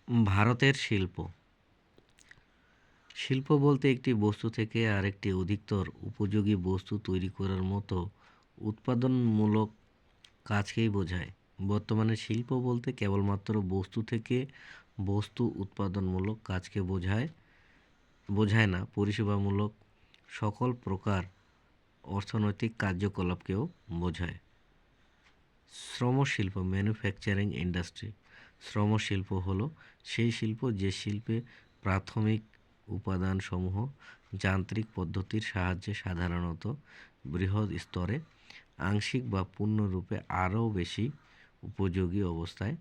ভারতের শিল্প। শিল্প বলতে একটি বস্তু থেকে আরেকটি অধিকতর উপযোগী বস্তু তৈরি করার মতো উৎপাদনমূলক কাজকেই বোঝায়। বর্তমানে শিল্প বলতে কেবলমাত্র বস্তু থেকে বস্তু উৎপাদনমূলক কাজকে বোঝায় না, পরিষেবামূলক সকল প্রকার অর্থনৈতিক কার্যকলাপকেও বোঝায়। শ্রমশিল্প, ম্যানুফ্যাকচারিং ইন্ডাস্ট্রি। শ্রমশিল্প হলো সেই শিল্প যে শিল্পে প্রাথমিক উপাদানসমূহ যান্ত্রিক পদ্ধতির সাহায্যে সাধারণত বৃহৎ স্তরে আংশিক বা পূর্ণরূপে আরও বেশি উপযোগী অবস্থায়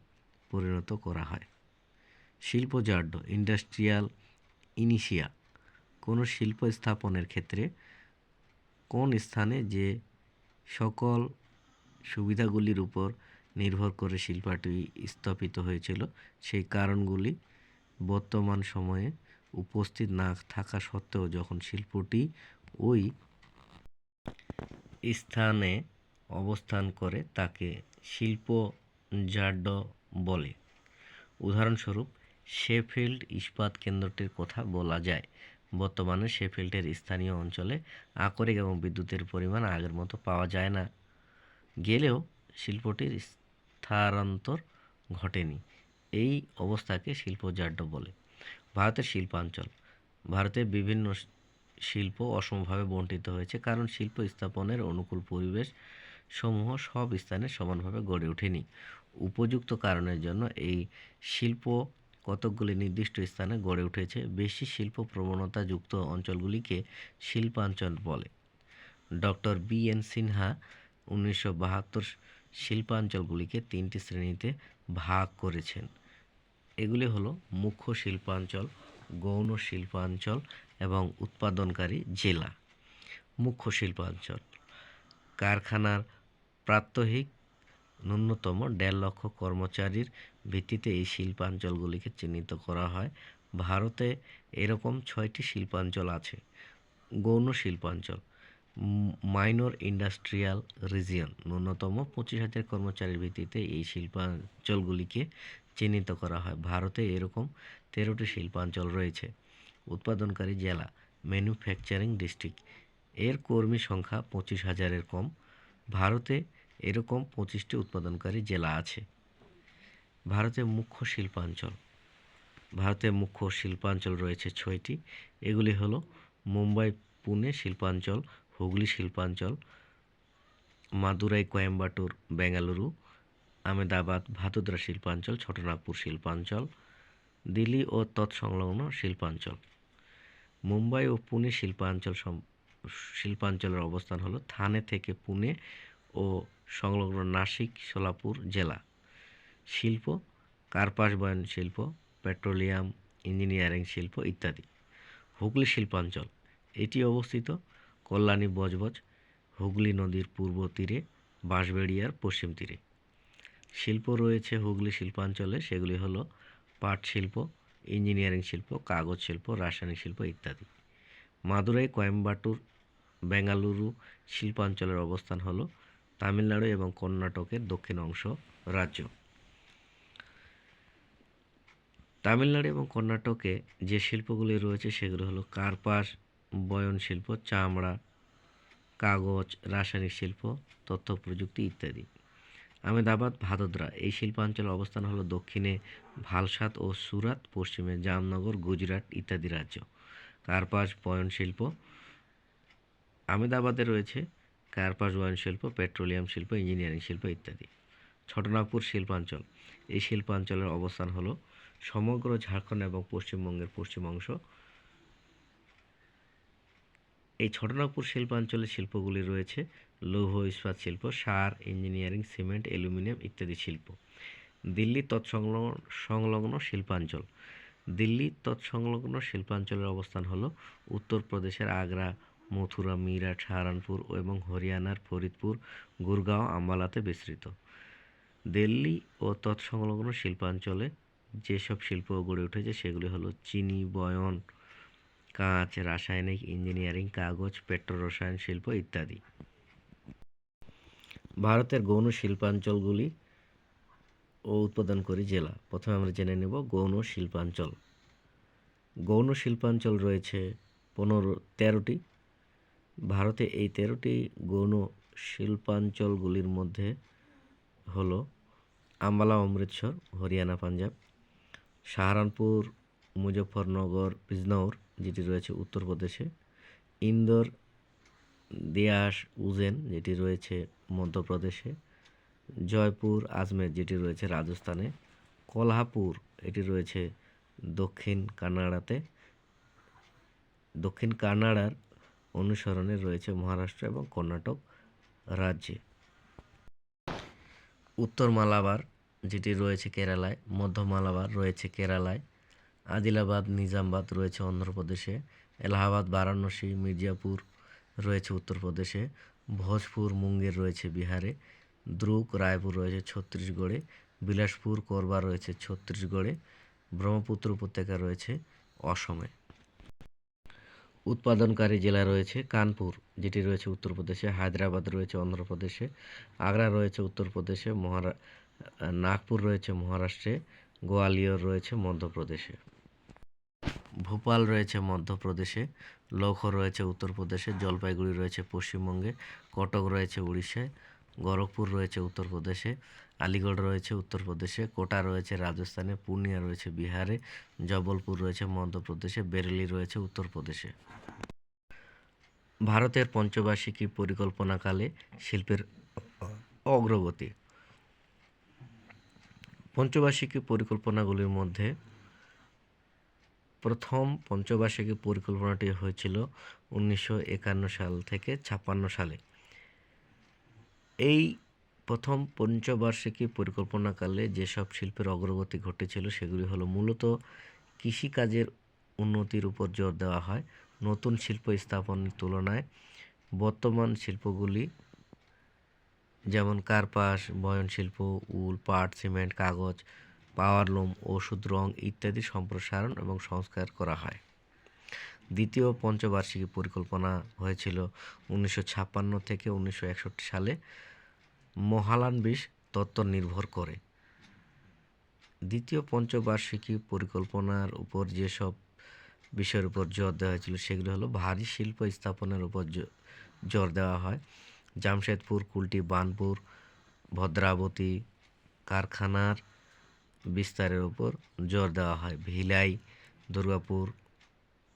পরিণত করা হয়। শিল্পজাড্য, ইন্ডাস্ট্রিয়াল ইনিশিয়া। কোনো শিল্প স্থাপনের ক্ষেত্রে কোন স্থানে যে সকল সুবিধাগুলির উপর নির্ভর করে শিল্পটি স্থাপিত হয়েছিল সেই কারণগুলি বর্তমান সময়ে উপস্থিত না থাকা সত্ত্বেও যখন শিল্পটি ওই স্থানে অবস্থান করে তাকে শিল্পজাড্য বলে। উদাহরণস্বরূপ শেফিল্ড ইস্পাত কেন্দ্রটির কথা বলা যায়। বর্তমানে শেফিল্ডের স্থানীয় অঞ্চলে আকরিক এবং বিদ্যুতের পরিমাণ আগের মতো পাওয়া যায় না গেলেও শিল্পটির স্থানান্তর ঘটেনি। এই অবস্থাকে শিল্পজাড্য বলে। ভারতের শিল্পাঞ্চল। ভারতে বিভিন্ন শিল্প অসমভাবে বণ্টিত হয়েছে কারণ শিল্প স্থাপনের অনুকূল পরিবেশ সমূহ সব স্থানে সমানভাবে গড়ে ওঠেনি। উপযুক্ত কারণের জন্য এই শিল্প কতকগুলি নির্দিষ্ট স্থানে গড়ে উঠেছে। বেশি শিল্প প্রবণতাযুক্ত অঞ্চলগুলিকে শিল্পাঞ্চল বলে। Doctor BN. সিনহা 1972 শিল্পাঞ্চলগুলিকে 3টি শ্রেণীতে ভাগ করেছেন। এগুলি হলো মুখ্য শিল্পাঞ্চল, গৌণ শিল্পাঞ্চল এবং উৎপাদনকারী জেলা। মুখ্য শিল্পাঞ্চল কারখানার প্রাত্যহিক ন্যূনতম 1.5 লক্ষ কর্মচারীর ভিত্তিতে এই শিল্পাঞ্চলগুলিকে চিহ্নিত করা হয়। ভারতে এরকম 6টি শিল্পাঞ্চল আছে। গৌণ শিল্পাঞ্চল মাইনর ইন্ডাস্ট্রিয়াল রিজিয়ন, ন্যূনতম 25,000 কর্মচারীর ভিত্তিতে এই শিল্পাঞ্চলগুলিকে চিহ্নিত করা হয়। ভারতে এরকম 13টি শিল্পাঞ্চল রয়েছে। উৎপাদনকারী জেলা ম্যানুফ্যাকচারিং ডিস্ট্রিক্ট, এর কর্মী সংখ্যা 25,000-এর কম। ভারতে এরকম 25টি উৎপাদনকারী জেলা আছে। ভারতের মুখ্য শিল্পাঞ্চল। ভারতের মুখ্য শিল্পাঞ্চল রয়েছে 6টি। এগুলি হলো মুম্বাই পুনে শিল্পাঞ্চল, হুগলি শিল্পাঞ্চল, মাদুরাই কোয়েম্বাটুর বেঙ্গালুরু, আহমেদাবাদ ভাদোদরা শিল্পাঞ্চল, ছোটনাগপুর শিল্পাঞ্চল, দিল্লি ও তৎসংলগ্ন শিল্পাঞ্চল। মুম্বাই ও পুনে শিল্পাঞ্চলের অবস্থান হলো থানে থেকে পুনে ও সংলগ্ন নাসিক সোলাপুর জেলা। শিল্প কার্পাস বয়ন শিল্প, পেট্রোলিয়াম, ইঞ্জিনিয়ারিং শিল্প ইত্যাদি। হুগলি শিল্পাঞ্চল এটি অবস্থিত কল্যাণী বজবজ হুগলি নদীর পূর্ব তীরে, বাঁশবেড়িয়ার পশ্চিম তীরে। শিল্প রয়েছে হুগলি শিল্পাঞ্চলে, সেগুলি হলো পাট শিল্প, ইঞ্জিনিয়ারিং শিল্প, কাগজ শিল্প, রাসায়নিক শিল্প ইত্যাদি। মাদুরাই কোয়েম্বাটুর বেঙ্গালুরু শিল্পাঞ্চলের অবস্থান হলো তামিলনাড়ু এবং কর্ণাটকের দক্ষিণ অংশ রাজ্য। তামিলনাড়ু এবং কর্ণাটকে যে শিল্পগুলি রয়েছে সেগুলো হলো কার্পাস বয়ন শিল্প, চামড়া, কাগজ, রাসায়নিক শিল্প, তথ্য প্রযুক্তি ইত্যাদি। আহমেদাবাদ ভাদোদরা এই শিল্পাঞ্চলের অবস্থান হলো দক্ষিণে ভালসাদ ও সুরাত, পশ্চিমে জামনগর, গুজরাট ইত্যাদি রাজ্য। কার্পাস বয়ন শিল্প আহমেদাবাদে রয়েছে কার্পাস বয়ন শিল্প, পেট্রোলিয়াম শিল্প, ইঞ্জিনিয়ারিং শিল্প ইত্যাদি। ছোটনাগপুর শিল্পাঞ্চল এই শিল্পাঞ্চলের অবস্থান হলো সমগ্র ঝাড়খণ্ড এবং পশ্চিমবঙ্গের পশ্চিম অংশ। এই ছোটনাগপুর শিল্পাঞ্চলের শিল্পগুলি রয়েছে লৌহ ইস্পাত শিল্প, সার, ইঞ্জিনিয়ারিং, সিমেন্ট, অ্যালুমিনিয়াম ইত্যাদি শিল্প। দিল্লি তৎসংলগ্ন শিল্পাঞ্চল দিল্লি তৎসংলগ্ন শিল্পাঞ্চলের অবস্থান হলো উত্তরপ্রদেশের আগ্রা, মথুরা, মিরাট, সাহারানপুর এবং হরিয়ানার ফরিদপুর, গুরগাঁও, আম্বালাতে বিস্তৃত। দিল্লি ও তৎসংলগ্ন শিল্পাঞ্চলে যেসব শিল্প গড়ে উঠেছে সেগুলি হলো চিনি, বয়ন, কাঁচ, রাসায়নিক, ইঞ্জিনিয়ারিং, কাগজ, পেট্রোরসায়ন শিল্প ইত্যাদি। ভারতের গৌণ শিল্পাঞ্চলগুলি ও উৎপাদনকারী জেলা। প্রথমে আমরা জেনে নেব গৌণ শিল্পাঞ্চল। গৌণ শিল্পাঞ্চল রয়েছে 13টি। ভারতে এই 13টি গৌণ শিল্পাঞ্চলগুলির মধ্যে হলো আম্বালা অমৃতসর হরিয়ানা পাঞ্জাব, সাহারানপুর মুজফ্ফরনগর বিজনৌর যেটি রয়েছে উত্তরপ্রদেশে, ইন্দোর দেয়াস উজেন যেটি রয়েছে মধ্যপ্রদেশে, জয়পুর আজমের যেটি রয়েছে রাজস্থানে, কোলহাপুর এটি রয়েছে দক্ষিণ কানাডার অনুসরণে রয়েছে মহারাষ্ট্র এবং কর্ণাটক রাজ্যে। উত্তর মালাবার যেটি রয়েছে কেরালায়, মধ্য মালাবার রয়েছে কেরালায়, আদিলাবাদ নিজামাবাদ রয়েছে অন্ধ্রপ্রদেশে, এলাহাবাদ বারাণসী মির্জাপুর রয়েছে উত্তরপ্রদেশে, ভোজপুর মুঙ্গের রয়েছে বিহারে, দ্রুক রায়পুর রয়েছে ছত্তিশগড়ে, বিলাসপুর করবা রয়েছে ছত্তিশগড়ে, ব্রহ্মপুত্র উপত্যকা রয়েছে অসমে। উৎপাদনকারী জেলা রয়েছে কানপুর যেটি রয়েছে উত্তরপ্রদেশে, হায়দ্রাবাদ রয়েছে অন্ধ্রপ্রদেশে, আগ্রা রয়েছে উত্তরপ্রদেশে, নাগপুর রয়েছে মহারাষ্ট্রে, গোয়ালিয়র রয়েছে মধ্যপ্রদেশে, ভোপাল রয়েছে মধ্যপ্রদেশে, লখনউ রয়েছে উত্তরপ্রদেশে, জলপাইগুড়ি রয়েছে পশ্চিমবঙ্গে, কটক রয়েছে উড়িষ্যায়, গোরখপুর রয়েছে উত্তরপ্রদেশে, আলিগড় রয়েছে উত্তরপ্রদেশে, কোটা রয়েছে রাজস্থানে, পূর্ণিয়া রয়েছে বিহারে, জবলপুর রয়েছে মধ্যপ্রদেশে, বেরেলি রয়েছে উত্তরপ্রদেশে। ভারতের পঞ্চবার্ষিকী পরিকল্পনাকালে শিল্পের অগ্রগতি। পঞ্চবার্ষিকী পরিকল্পনাগুলির মধ্যে প্রথম পঞ্চবার্ষিকী পরিকল্পনাটি হয়েছিল 1951 সাল থেকে 56 সালে। এই প্রথম পঞ্চবার্ষিকী পরিকল্পনাকালে যেসব শিল্পের অগ্রগতি ঘটেছিল সেগুলি হলো মূলত কৃষিকাজের উন্নতির উপর জোর দেওয়া হয়। নতুন শিল্প স্থাপনের তুলনায় বর্তমান শিল্পগুলি যেমন কার্পাস, বয়নশিল্প, উল, পাট, সিমেন্ট, কাগজ, পাওয়ারলুম, ওষুধ, রং ইত্যাদি সম্প্রসারণ এবং সংস্কার করা হয়। দ্বিতীয় পঞ্চবার্ষিকী পরিকল্পনা হয়েছিল 1956 থেকে 1961 সালে মহালানবিশ তত্ত্ব নির্ভর করে। দ্বিতীয় পঞ্চবার্ষিকী পরিকল্পনার উপর যেসব বিষয়ের উপর জোর দেওয়া হয়েছিল সেগুলো হলো ভারী শিল্প স্থাপনের উপর জোর দেওয়া হয়। জামশেদপুর, কুলটি, বার্নপুর, ভদ্রাবতী কারখানার বিস্তারের উপর জোর দেওয়া হয়। ভিলাই, দুর্গাপুর,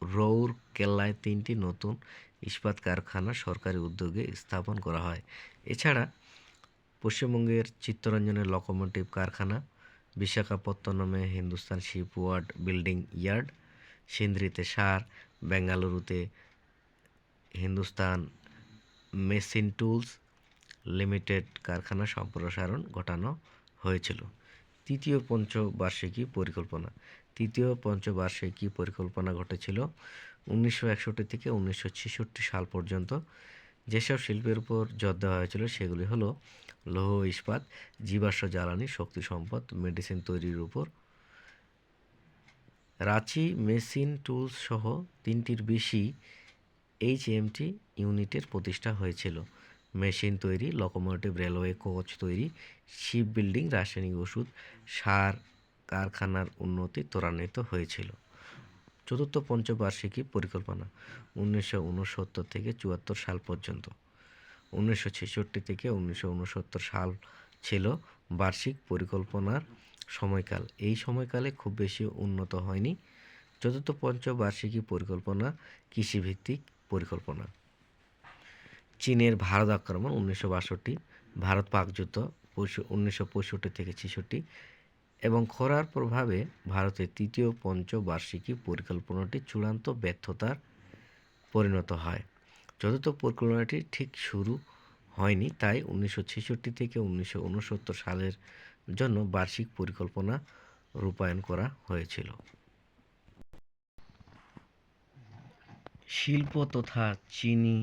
রৌরকেল্লায় 3টি নতুন ইস্পাত কারখানা সরকারি উদ্যোগে স্থাপন করা হয়। এছাড়া পশ্চিমবঙ্গের চিত্তরঞ্জনে লোকোমোটিভ কারখানা, বিশাখাপত্তনমে হিন্দুস্তান শিপওয়ার্ড বিল্ডিং ইয়ার্ড, সিন্দ্রিতে সার, বেঙ্গালুরুতে হিন্দুস্তান মেশিন টুলস লিমিটেড কারখানা সম্প্রসারণ ঘটানো হয়েছিল। তৃতীয় পঞ্চবার্ষিকী পরিকল্পনা ঘটেছিল 1961 থেকে 1966 সাল পর্যন্ত। যেসব শিল্পের উপর জোর দেওয়া হয়েছিল সেগুলি হলো লৌহ ইস্পাত, জীবাশ্ম জ্বালানি, শক্তি সম্পদ, মেডিসিন তৈরির উপর। রাঁচি মেশিন টুলস সহ 3টির বেশি HMT ইউনিটের প্রতিষ্ঠা হয়েছিল। মেশিন তৈরি, লোকোমোটিভ, রেলওয়ে কোচ তৈরি, শিপ বিল্ডিং, রাসায়নিক ওষুধ, সার কারখানার উন্নতি ত্বরান্বিত হয়েছিল। চতুর্থ পঞ্চবার্ষিকী পরিকল্পনা 1969 থেকে 74 সাল পর্যন্ত। 1966 থেকে 1969 সাল ছিল বার্ষিক পরিকল্পনার সময়কাল। এই সময়কালে খুব বেশি উন্নত হয়নি। চতুর্থ পঞ্চবার্ষিকী পরিকল্পনা কৃষিভিত্তিক পরিকল্পনা। চীনের ভারত আক্রমণ 1962, ভারত পাক যুদ্ধ 1965 থেকে 66 এবং খরার প্রভাবে ভারতের তৃতীয় পঞ্চবার্ষিকী পরিকল্পনাটি চূড়ান্ত ব্যর্থতার পরিণত হয়। চতুর্থ পরিকল্পনাটি ঠিক শুরু হয়নি, তাই 1966 থেকে 1969 সালের জন্য বার্ষিক পরিকল্পনা রূপায়ণ করা হয়েছিল। শিল্প তথা চিনি,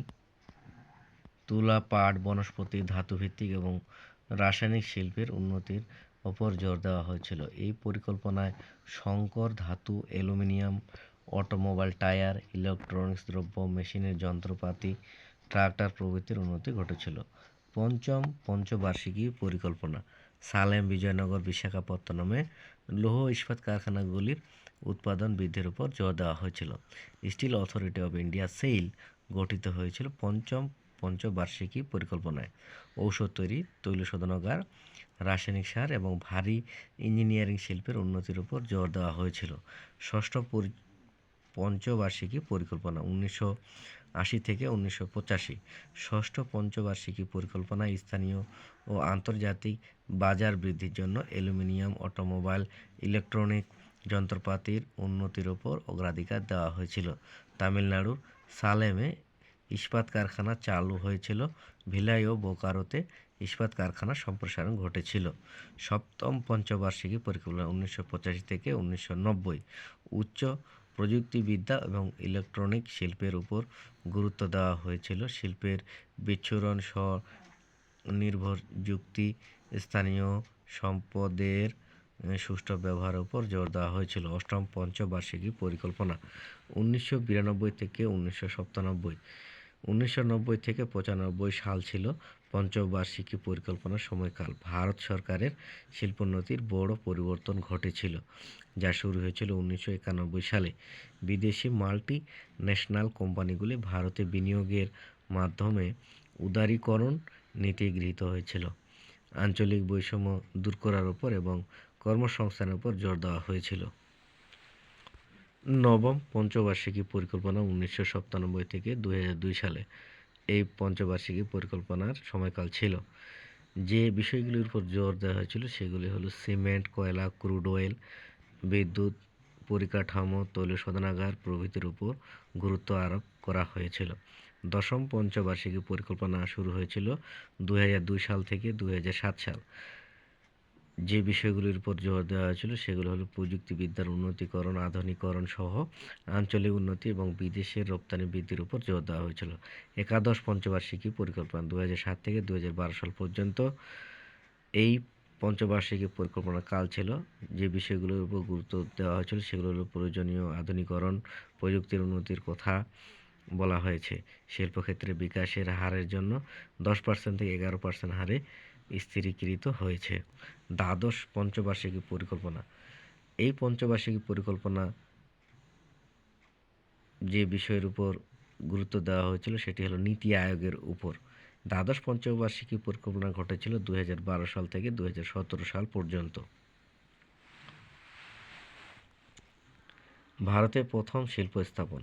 তুলা, পাট, বনস্পতি, ধাতুভিত্তিক এবং রাসায়নিক শিল্পের উন্নতির ওপর জোর দেওয়া হয়েছিল। এই পরিকল্পনায় সংকর ধাতু, অ্যালুমিনিয়াম, অটোমোবাইল, টায়ার, ইলেকট্রনিক্স দ্রব্য, মেশিনের যন্ত্রপাতি, ট্রাক্টর প্রভৃতির উন্নতি ঘটেছিল। পঞ্চম পঞ্চবার্ষিকী পরিকল্পনা সালেম, বিজয়নগর, বিশাখাপত্তনমে লৌহ ইস্পাত কারখানাগুলির উৎপাদন বৃদ্ধির উপর জোর দেওয়া হয়েছিল। Steel Authority of India SAIL গঠিত হয়েছিল পঞ্চম পঞ্চবার্ষিকী পরিকল্পনায়। ঔষধ তৈরি, তৈল শোধনাগার, রাসায়নিক সার এবং ভারী ইঞ্জিনিয়ারিং শিল্পের উন্নতির উপর জোর দেওয়া হয়েছিল। ষষ্ঠ পঞ্চবার্ষিকী পরিকল্পনা 1980 থেকে 1985। ষষ্ঠ পঞ্চবার্ষিকী পরিকল্পনায় স্থানীয় ও আন্তর্জাতিক বাজার বৃদ্ধির জন্য অ্যালুমিনিয়াম, অটোমোবাইল, ইলেকট্রনিক যন্ত্রপাতির উন্নতির উপর অগ্রাধিকার দেওয়া হয়েছিল। তামিলনাড়ুর সালেমে ইস্পাত কারখানা চালু হয়েছিল। ভিলাই ও বোকারোতে ইস্পাত কারখানা সম্প্রসারণ ঘটেছিল। সপ্তম পঞ্চবার্ষিকী পরিকল্পনা 1985 থেকে 1990। উচ্চ প্রযুক্তিবিদ্যা এবং ইলেকট্রনিক শিল্পের উপর গুরুত্ব দেওয়া হয়েছিল। শিল্পের বিচ্ছুরণ স্বনির্ভর যুক্তি, স্থানীয় সম্পদের সুষ্ঠু ব্যবহারের উপর জোর দেওয়া হয়েছিল। অষ্টম পঞ্চবার্ষিকী পরিকল্পনা 1992 থেকে 1997। 1990 থেকে 95 সাল ছিল পঞ্চবার্ষিকী পরিকল্পনার সময়কাল। ভারত সরকারের শিল্পোন্নতির বড় পরিবর্তন ঘটেছিল, যা শুরু হয়েছিল 1991 সালে। বিদেশি মাল্টি ন্যাশনাল কোম্পানিগুলি ভারতে বিনিয়োগের মাধ্যমে উদারীকরণ নীতি গৃহীত হয়েছিল। আঞ্চলিক বৈষম্য দূর করার উপর এবং কর্মসংস্থানের উপর জোর দেওয়া হয়েছিল। নবম পঞ্চবার্ষিকী পরিকল্পনা 1997 থেকে 2002 সালে। এই পঞ্চবার্ষিকী পরিকল্পনার সময়কাল ছিল। যে বিষয়গুলির উপর জোর দেওয়া হয়েছিল সেগুলি হলো সিমেন্ট, কয়লা, ক্রুড অয়েল, বিদ্যুৎ, পরিকাঠামো, তৈল শোধনাগার প্রভৃতির উপর গুরুত্ব আরোপ করা হয়েছিল। দশম পঞ্চবার্ষিকী পরিকল্পনা শুরু হয়েছিল 2002 সাল থেকে 2007 সাল। যে বিষয়গুলির উপর জোর দেওয়া হয়েছিল সেগুলো হলো প্রযুক্তিবিদ্যার উন্নতিকরণ, আধুনিকরণ সহ আঞ্চলিক উন্নতি এবং বিদেশের রপ্তানি বৃদ্ধির উপর জোর দেওয়া হয়েছিল। একাদশ পঞ্চবার্ষিকী পরিকল্পনা 2007 থেকে 2012 সাল পর্যন্ত। এই পঞ্চবার্ষিকী পরিকল্পনার কাল ছিল। যে বিষয়গুলোর উপর গুরুত্ব দেওয়া হয়েছিল সেগুলো হলো প্রয়োজনীয় আধুনিকরণ, প্রযুক্তির উন্নতির কথা বলা হয়েছে। শিল্পক্ষেত্রে বিকাশের হারের জন্য 10% থেকে 11% হারে স্থিরীকৃত হয়েছে। দ্বাদশ পঞ্চবার্ষিকী পরিকল্পনা। এই পঞ্চবার্ষিকী পরিকল্পনা যে বিষয়ের উপর গুরুত্ব দেওয়া হয়েছিল সেটি হলো নীতি আয়োগের উপর। দ্বাদশ পঞ্চবার্ষিকী পরিকল্পনা ঘটেছিল 2012 সাল থেকে 2017 সাল পর্যন্ত। ভারতে প্রথম শিল্প স্থাপন।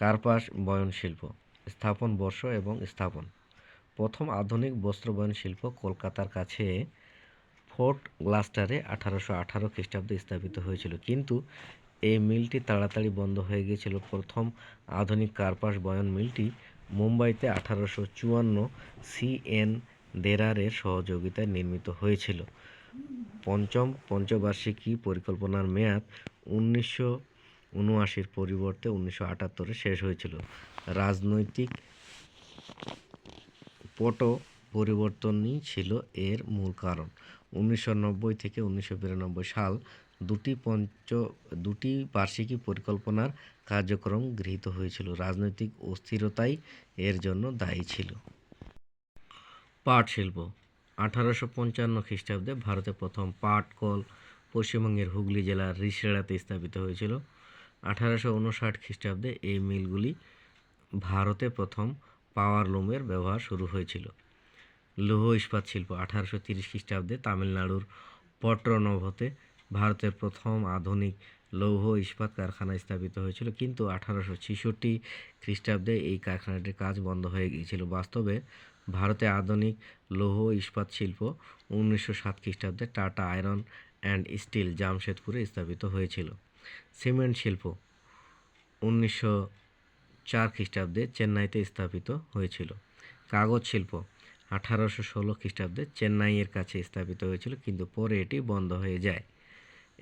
কার্পাস বয়ন শিল্প। স্থাপন বর্ষ এবং স্থাপন। প্রথম আধুনিক বস্ত্র বয়ন শিল্প কলকাতার কাছে ফোর্ট গ্লাস্টারে 1818 খ্রিস্টাব্দে স্থাপিত হয়েছিল, কিন্তু এই মিলটি তাড়াতাড়ি বন্ধ হয়ে গিয়েছিল। প্রথম আধুনিক কার্পাস বয়ন মিলটি মুম্বাইতে 1854 CN দেরারের সহযোগিতায় নির্মিত হয়েছিল। পঞ্চম পঞ্চবার্ষিকী পরিকল্পনার মেয়াদ 1979 পরিবর্তে 1978 শেষ হয়েছিল। রাজনৈতিক পট পরিবর্তনই ছিল এর মূল কারণ। 1990 থেকে 1992 সাল দুটি বার্ষিকী পরিকল্পনার কার্যক্রম গৃহীত হয়েছিল। রাজনৈতিক অস্থিরতাই এর জন্য দায়ী ছিল। পাট শিল্প। 1855 খ্রিস্টাব্দে ভারতে প্রথম পাট কল পশ্চিমবঙ্গের হুগলি জেলার রিষড়াতে স্থাপিত হয়েছিল। 1859 খ্রিস্টাব্দে এই মিলগুলি ভারতে প্রথম পাওয়ার লুমের ব্যবহার শুরু হয়েছিল। লৌহ ইস্পাত শিল্প। 1830 খ্রিস্টাব্দে তামিলনাড়ুর পট্টনভতে ভারতের প্রথম আধুনিক লৌহ ইস্পাত কারখানা স্থাপিত হয়েছিল, কিন্তু 1866 খ্রিস্টাব্দে এই কারখানাটির কাজ বন্ধ হয়ে গিয়েছিল। বাস্তবে ভারতে আধুনিক লৌহ ইস্পাত শিল্প 1907 খ্রিস্টাব্দে টাটা আয়রন অ্যান্ড স্টিল জামশেদপুরে স্থাপিত হয়েছিল। সিমেন্ট শিল্প 1904 খ্রিস্টাব্দে চেন্নাইতে স্থাপিত হয়েছিল। কাগজ শিল্প 1816 খ্রিস্টাব্দে চেন্নাইয়ের কাছে স্থাপিত হয়েছিল, কিন্তু পরে এটি বন্ধ হয়ে যায়।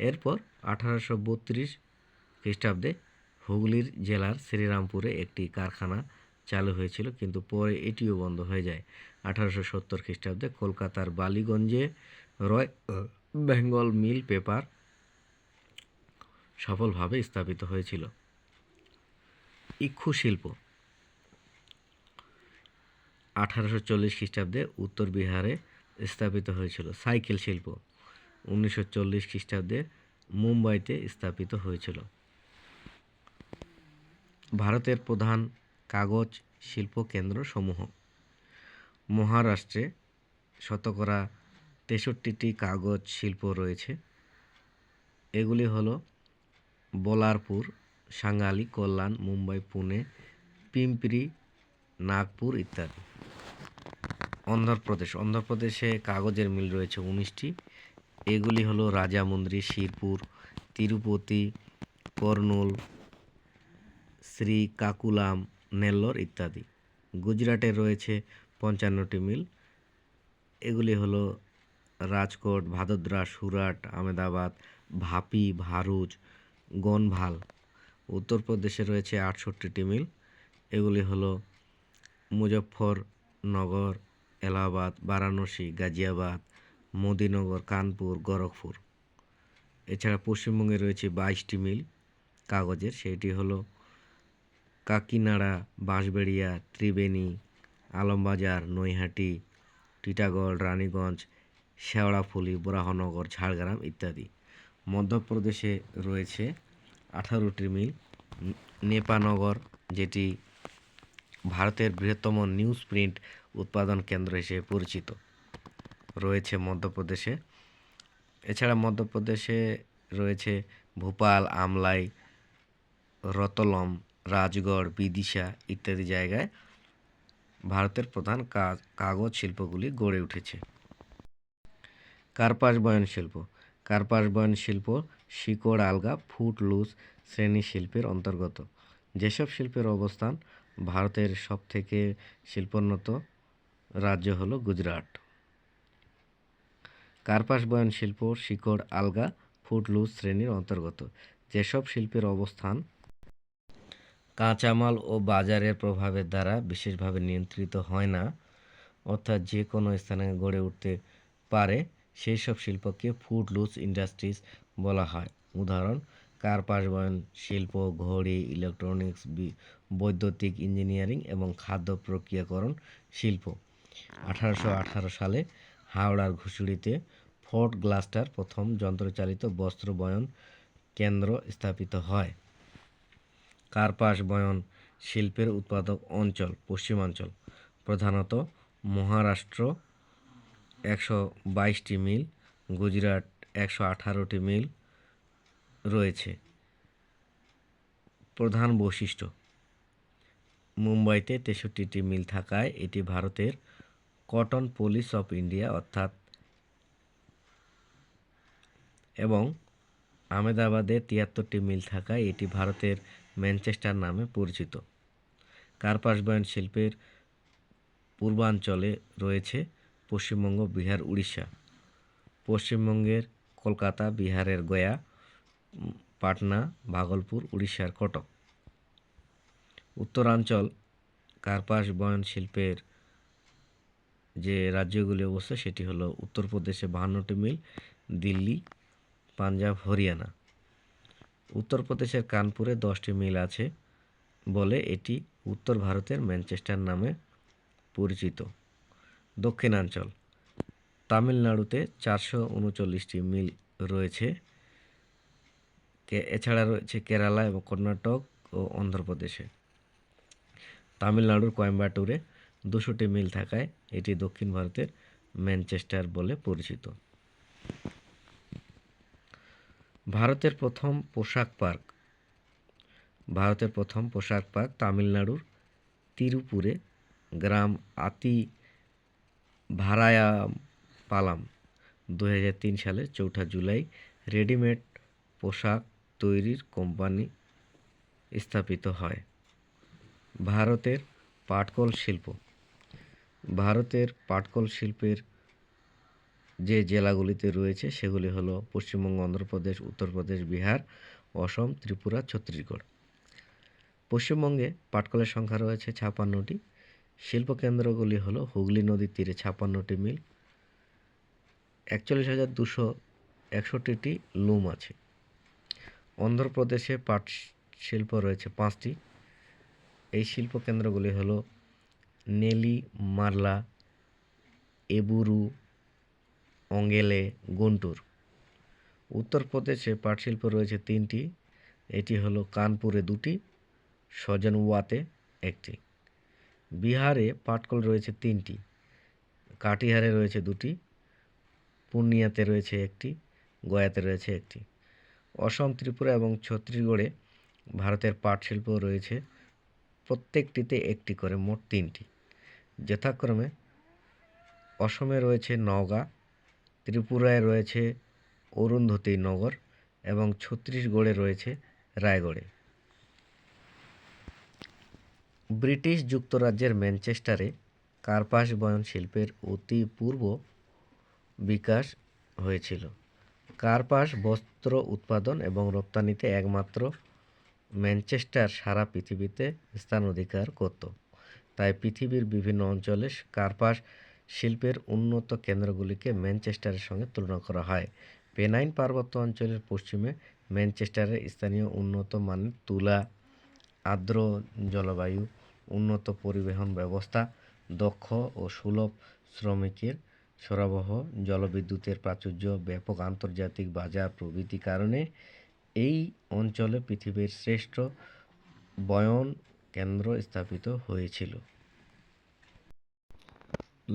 এরপর 1832 খ্রিস্টাব্দে হুগলির জেলার শ্রীরামপুরে একটি কারখানা চালু হয়েছিল, কিন্তু পরে এটিও বন্ধ হয়ে যায়। 1870 খ্রিস্টাব্দে কলকাতার বালিগঞ্জে রয়্যাল বেঙ্গল মিল পেপার সফলভাবে স্থাপিত হয়েছিল। ইক্ষু শিল্প 1840 খ্রিস্টাব্দে উত্তর বিহারে স্থাপিত হয়েছিল। সাইকেল শিল্প 1940 খ্রিস্টাব্দে মুম্বাইতে স্থাপিত হয়েছিল। ভারতের প্রধান কাগজ শিল্প কেন্দ্র সমূহ: মহারাষ্ট্রে শতকরা 63টি কাগজ শিল্প রয়েছে। এগুলি হলো বোলারপুর, সাঙ্গালি, কল্যাণ, মুম্বাই, পুনে, পিম্পরি, নাগপুর ইত্যাদি। অন্ধ্রপ্রদেশে কাগজের মিল রয়েছে 19টি। এগুলি হলো রাজামুন্দ্রি, শিরপুর, তিরুপতি, কর্নুল, শ্রীকাকুলাম, নেল্লোর ইত্যাদি। গুজরাটে রয়েছে 55টি মিল। এগুলি হলো রাজকোট, ভাদোদরা, সুরাট, আহমেদাবাদ, ভাপি, ভারুচ, গনভাল। উত্তরপ্রদেশে রয়েছে 68টি মিল। এগুলি হলো মুজফ্ফরনগর, এলাহাবাদ, বারাণসী, গাজিয়াবাদ, মোদিনগর, কানপুর, গোরখপুর। এছাড়া পশ্চিমবঙ্গে রয়েছে 22টি মিল কাগজের। সেটি হলো কাকিনাড়া, বাঁশবেড়িয়া, ত্রিবেণী, আলমবাজার, নৈহাটি, টিটাগড়, রানীগঞ্জ, শেওড়াফুলি, বরাহনগর, ঝাড়গ্রাম ইত্যাদি। মধ্যপ্রদেশে রয়েছে 18টি মিল। নেপানগর, যেটি ভারতের বৃহত্তম নিউজ প্রিন্ট উৎপাদন কেন্দ্র হিসেবে পরিচিত, রয়েছে মধ্যপ্রদেশে। এছাড়া মধ্যপ্রদেশে রয়েছে ভোপাল, আমলাই, রতলম, রাজগড়, বিদিশা ইত্যাদি জায়গায় ভারতের প্রধান কাগজ শিল্পগুলি গড়ে উঠেছে। কার্পাস বয়ন শিল্প। কার্পাস বয়ন শিল্প শিকড় আলগা ফুট-লুজ শ্রেণী শিল্পের অন্তর্গত। যেসব শিল্পের অবস্থান ভারতের সবথেকে শিল্পোন্নত রাজ্য হলো গুজরাট। কার্পাস বয়ন শিল্প শিকড় আলগা ফুট-লুজ শ্রেণীর অন্তর্গত। যেসব শিল্পের অবস্থান কাঁচামাল ও বাজারের প্রভাবের দ্বারা বিশেষভাবে নিয়ন্ত্রিত হয় না, অর্থাৎ যে কোনো স্থানে গড়ে উঠতে পারে, সেই সব শিল্পকে ফুট-লুজ ইন্ডাস্ট্রিজ বলা হয়। উদাহরণ: কার্পাস বয়ন শিল্প ঘড়ি, ইলেকট্রনিক্স, বৈদ্যুতিক ইঞ্জিনিয়ারিং এবং খাদ্য প্রক্রিয়াকরণ শিল্প। 1818 সালে হাওড়ার ঘুষুড়িতে ফোর্ট গ্লাস্টার প্রথম যন্ত্রচালিত বস্ত্র বয়ন কেন্দ্র স্থাপিত হয়। কার্পাস বয়ন শিল্পের উৎপাদক অঞ্চল পশ্চিমাঞ্চল, প্রধানত মহারাষ্ট্র 122টি মিল, গুজরাট 118টি মিল রয়েছে। প্রধান বৈশিষ্ট্য: মুম্বাইতে 63টি মিল থাকায় এটি ভারতের কটন পলিশ অফ ইন্ডিয়া অর্থাৎ, এবং আহমেদাবাদে 73টি মিল থাকায় এটি ভারতের ম্যানচেস্টার নামে পরিচিত। কার্পাস বয়ন শিল্পের পূর্বাঞ্চলে রয়েছে পশ্চিমবঙ্গ, বিহার, উড়িষ্যা। পশ্চিমবঙ্গের কলকাতা, বিহারের গয়া, পাটনা, ভাগলপুর, উড়িষ্যার কটক। উত্তরাঞ্চল কার্পাস বয়ন শিল্পের যে রাজ্যগুলি অবস্থিত সেটি হলো উত্তরপ্রদেশে 52টি মিল, দিল্লি, পাঞ্জাব, হরিয়ানা। উত্তরপ্রদেশের কানপুরে 10টি মিল আছে বলে এটি উত্তর ভারতের ম্যানচেস্টার নামে পরিচিত। দক্ষিণাঞ্চল তামিলনাড়ুতে 439টি মিল রয়েছে। এছাড়া রয়েছে কেরালা এবং কর্ণাটক ও অন্ধ্রপ্রদেশে। তামিলনাড়ুর কোয়েম্বাটুরে 200টি মিল থাকায় এটি দক্ষিণ ভারতের ম্যানচেস্টার বলে পরিচিত। ভারতের প্রথম পোশাক পার্ক তামিলনাড়ুর তিরুপুরে, গ্রাম আতিভারায়াপালাম। 2003 সালে 4 জুলাই রেডিমেড পোশাক তৈরির কোম্পানি স্থাপিত হয়। ভারতের পাটকল শিল্প। ভারতের পাটকল শিল্পের যে জেলাগুলিতে রয়েছে সেগুলি হলো পশ্চিমবঙ্গ, অন্ধ্রপ্রদেশ, উত্তরপ্রদেশ, বিহার, অসম, ত্রিপুরা, ছত্তিশগড়। পশ্চিমবঙ্গে পাটকলের সংখ্যা রয়েছে 56টি। শিল্পকেন্দ্রগুলি হলো হুগলি নদীর তীরে 56টি মিল, 41,261টি লুম আছে। অন্ধ্রপ্রদেশে পাট শিল্প রয়েছে 5টি। এই শিল্পকেন্দ্রগুলি হলো নেলিমার্লা, এবুরু, অঙ্গেলে, গুন্টুর। উত্তরপ্রদেশে পাটশিল্প রয়েছে 3টি, এটি হলো কানপুরে 2টি, সজনওয়াতে 1টি। বিহারে পাটকল রয়েছে 3টি, কাটিহারে রয়েছে 2টি, পূর্ণিয়াতে রয়েছে 1টি, গয়াতে রয়েছে 1টি। অসম, ত্রিপুরা এবং ছত্তিশগড়ে ভারতের পাট শিল্প রয়েছে প্রত্যেকটিতে 1টি করে, মোট 3টি। যথাক্রমে অসমে রয়েছে নওগাঁ, ত্রিপুরায় রয়েছে অরুন্ধতী নগর এবং ছত্তিশগড়ে রয়েছে রায়গড়ে। ব্রিটিশ যুক্তরাজ্যের ম্যানচেস্টারে কার্পাস বয়ন শিল্পের অতি পূর্ব বিকাশ হয়েছিল। কার্পাস বস্ত্র উৎপাদন এবং রপ্তানিতে একমাত্র ম্যানচেস্টার সারা পৃথিবীতে স্থান অধিকার করত। তাই পৃথিবীর বিভিন্ন অঞ্চলে কার্পাস শিল্পের উন্নত কেন্দ্রগুলিকে ম্যানচেস্টারের সঙ্গে তুলনা করা হয়। পেনাইন পার্বত্য অঞ্চলের পশ্চিমে ম্যানচেস্টারের স্থানীয় উন্নত মানের তুলা, আর্দ্র জলবায়ু, উন্নত পরিবহন ব্যবস্থা, দক্ষ ও সুলভ শ্রমিকের সরবরাহ, জলবিদ্যুতের প্রাচুর্য, ব্যাপক আন্তর্জাতিক বাজার প্রভৃতি কারণে এই অঞ্চলে পৃথিবীর শ্রেষ্ঠ বয়ন কেন্দ্র স্থাপিত হয়েছিল।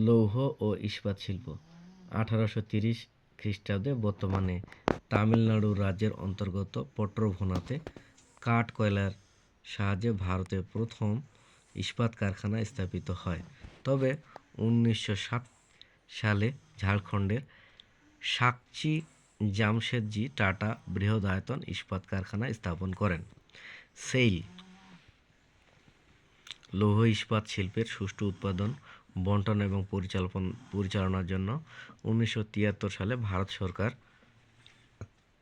লৌহ ও ইস্পাত শিল্প 1830 খ্রিস্টাব্দে বর্তমানে তামিলনাড়ু রাজ্যের অন্তর্গত পট্রভোনাতে কাঠ কয়লার সাহায্যে ভারতে প্রথম ইস্পাত কারখানা স্থাপিত হয়। তবে 1960 সালে ঝাড়খণ্ডের সাকচি জামশেদজি টাটা বৃহদায়তন ইস্পাত কারখানা স্থাপন করেন। সেইল লৌহ ইস্পাত শিল্পের সুষ্ঠু উৎপাদন, বণ্টন এবং পরিচালনার জন্য 1973 সালে ভারত সরকার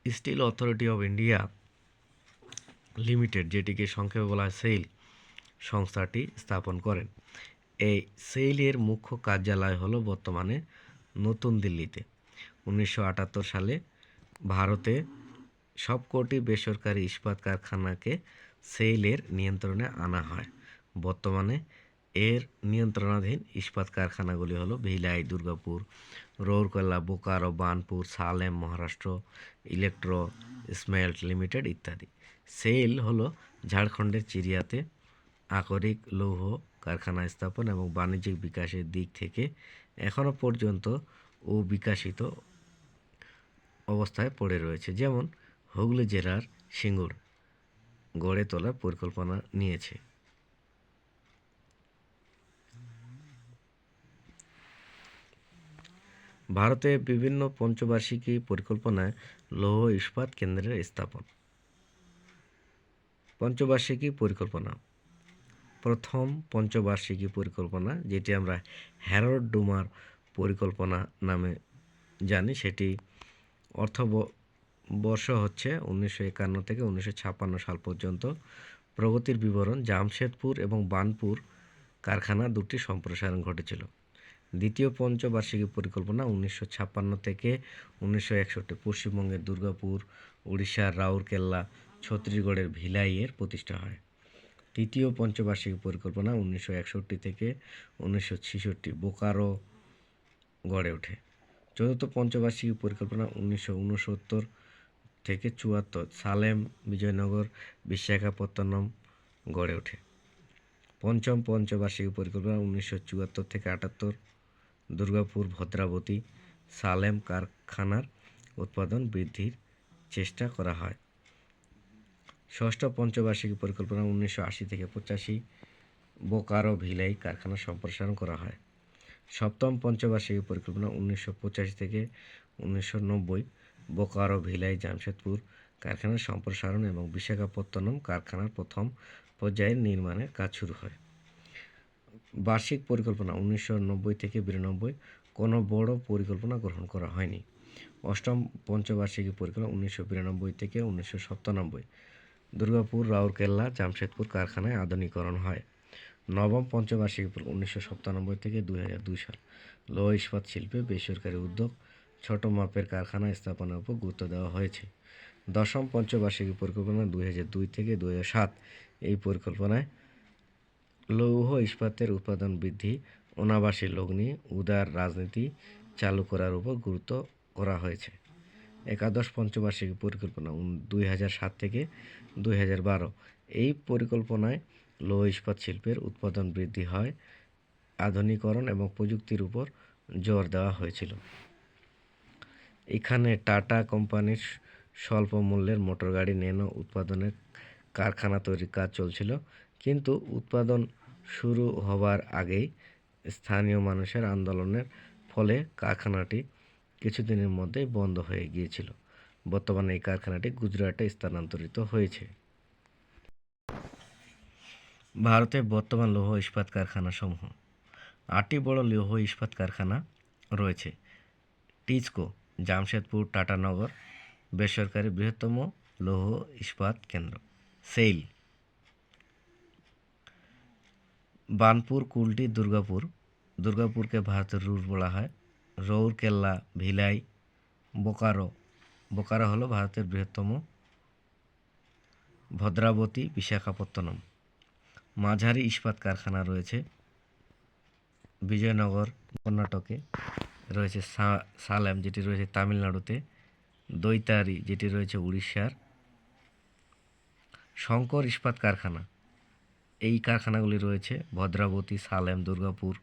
steel authority of India limited, যেটিকে সংক্ষেপে বলা হয় সেইল, সংস্থাটি স্থাপন করেন। এই সেইলের মুখ্য কার্যালয় হলো বর্তমানে নতুন দিল্লিতে। 1978 সালে ভারতে সবকটি বেসরকারি ইস্পাত কারখানাকে সেইলের নিয়ন্ত্রণে আনা হয়। বর্তমানে এর নিয়ন্ত্রণাধীন ইস্পাত কারখানাগুলি হলো villi, Durgapur, Rourkela, Bokaro, Burnpur, Salem, Maharashtra electro smelt limited ইত্যাদি। সেইল হলো ঝাড়খণ্ডের চিরিয়াতে আকরিক লৌহ কারখানা স্থাপন এবং বাণিজ্যিক বিকাশের দিক থেকে এখনও পর্যন্ত অবিকশিত অবস্থায় পড়ে রয়েছে। যেমন হুগলি জেলার সিঙ্গুর গড়ে তোলার পরিকল্পনা নিয়েছে। ভারতে বিভিন্ন পঞ্চবার্ষিকী পরিকল্পনায় লৌহ ইস্পাত কেন্দ্রের স্থাপন। পঞ্চবার্ষিকী পরিকল্পনা। প্রথম পঞ্চবার্ষিকী পরিকল্পনা, যেটি আমরা হ্যারল্ড ডুমার পরিকল্পনা নামে জানি, সেটি অর্থবর্ষ হচ্ছে 1951 থেকে 1956 সাল পর্যন্ত। প্রগতির বিবরণ: জামশেদপুর এবং বার্নপুর কারখানা দুটি সম্প্রসারণ ঘটেছিল। দ্বিতীয় পঞ্চবার্ষিকী পরিকল্পনা 1956 থেকে 1961, পশ্চিমবঙ্গের দুর্গাপুর, উড়িষ্যার রাউরকেলা, ছত্তিশগড়ের ভিলাইয়ের প্রতিষ্ঠা হয়। তৃতীয় পঞ্চবার্ষিকী পরিকল্পনা 1961 থেকে 1966, বোকারো গড়ে ওঠে। চতুর্থ পঞ্চবার্ষিকী পরিকল্পনা 1969 থেকে 74, সালেম, বিজয়নগর, বিশাখাপত্তনম গড়ে ওঠে। পঞ্চম পঞ্চবার্ষিকী পরিকল্পনা 1974 থেকে 78, দুর্গাপুর, ভদ্রাবতী, সালেম কারখানার উৎপাদন বৃদ্ধির চেষ্টা করা হয়। ষষ্ঠ পঞ্চবার্ষিকী পরিকল্পনা 1980 থেকে 85, বোকারো, ভিলাই কারখানার সম্প্রসারণ করা হয়। সপ্তম পঞ্চবার্ষিকী পরিকল্পনা 1985 থেকে 1990, বোকারো, ভিলাই, জামশেদপুর কারখানার সম্প্রসারণ এবং বিশাখাপত্তনম কারখানার প্রথম পর্যায়ের নির্মাণের কাজ শুরু হয়। বার্ষিক পরিকল্পনা 1990 থেকে 92, কোনো বড় পরিকল্পনা গ্রহণ করা হয়নি। অষ্টম পঞ্চবার্ষিকী পরিকল্পনা 1992 থেকে 1997, দুর্গাপুর, রাউরকেলা, জামশেদপুর কারখানায় আধুনিকরণ হয়। নবম পঞ্চবার্ষিকী পরিকল্পনা 1997 থেকে 2002 সাল, লৌহ ইস্পাত শিল্পে বেসরকারি উদ্যোগ, ছোট মাপের কারখানা স্থাপনের উপর গুরুত্ব দেওয়া হয়েছে। দশম পঞ্চবার্ষিকী পরিকল্পনা 2002 থেকে 2007, এই পরিকল্পনায় লৌহ ইস্পাতের উৎপাদন বৃদ্ধি, অনাবাসী লগ্নি, উদার রাজনীতি, চালু করার উপর গুরুত্ব করা হয়েছে। একাদশ পঞ্চবার্ষিকী পরিকল্পনা 2007 থেকে 2012 এই পরিকল্পনায় লৌহ ইস্পাত শিল্পের উৎপাদন বৃদ্ধি হয়, আধুনিকরণ এবং প্রযুক্তির উপর জোর দেওয়া হয়েছিল। এখানে টাটা কোম্পানির স্বল্প মূল্যের মোটরগাড়ি ন্যানো উৎপাদনের কারখানা তৈরির কাজ চলছিল, কিন্তু উৎপাদন শুরু হবার আগেই স্থানীয় মানুষের আন্দোলনের ফলে কারখানাটি কিছুদিনের মধ্যেই বন্ধ হয়ে গিয়েছিল। বর্তমানে এই কারখানাটি গুজরাটে স্থানান্তরিত হয়েছে। ভারতে বর্তমান লৌহ ইস্পাত কারখানা সমূহ: 8টি বড় লৌহ ইস্পাত কারখানা রয়েছে। টিসকো জামশেদপুর টাটানগর বেসরকারি বৃহত্তম লৌহ ইস্পাত কেন্দ্র। সেইল বানপুর, কুলটি, দুর্গাপুর। দুর্গাপুরকে ভারতের রুর বলা হয়। রৌরকেল্লা, ভিলাই, বোকারো। বোকারো হলো ভারতের বৃহত্তম। ভদ্রাবতী, বিশাখাপত্তনম। মাঝারি ইস্পাত কারখানা রয়েছে বিজয়নগর কর্ণাটকে, রয়েছে সালেম যেটি রয়েছে তামিলনাড়ুতে, দৈতারি যেটি রয়েছে উড়িষ্যার। শঙ্কর ইস্পাত কারখানা, এই কারখানাগুলি রয়েছে ভদ্রাবতী, সালেম, দুর্গাপুর।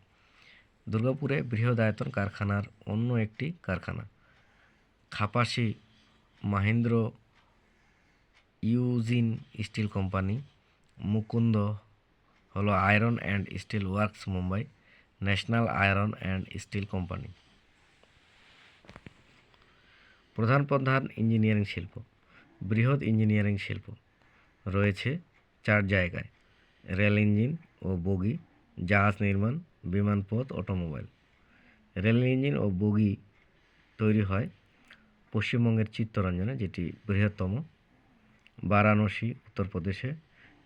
দুর্গাপুরে বৃহদায়তন কারখানার অন্য একটি কারখানা। খাপাসি Mahindra Ugine steel company. Mukand হলো iron and steel works Mumbai, national iron and steel company. প্রধান প্রধান ইঞ্জিনিয়ারিং শিল্প: বৃহৎ ইঞ্জিনিয়ারিং শিল্প রয়েছে 4 জায়গায়: রেল ইঞ্জিন ও বগি, জাহাজ নির্মাণ, বিমানপথ, অটোমোবাইল। রেল ইঞ্জিন ও বগি তৈরি হয় পশ্চিমবঙ্গের চিত্তরঞ্জনে, যেটি বৃহত্তম। বারাণসী উত্তরপ্রদেশে,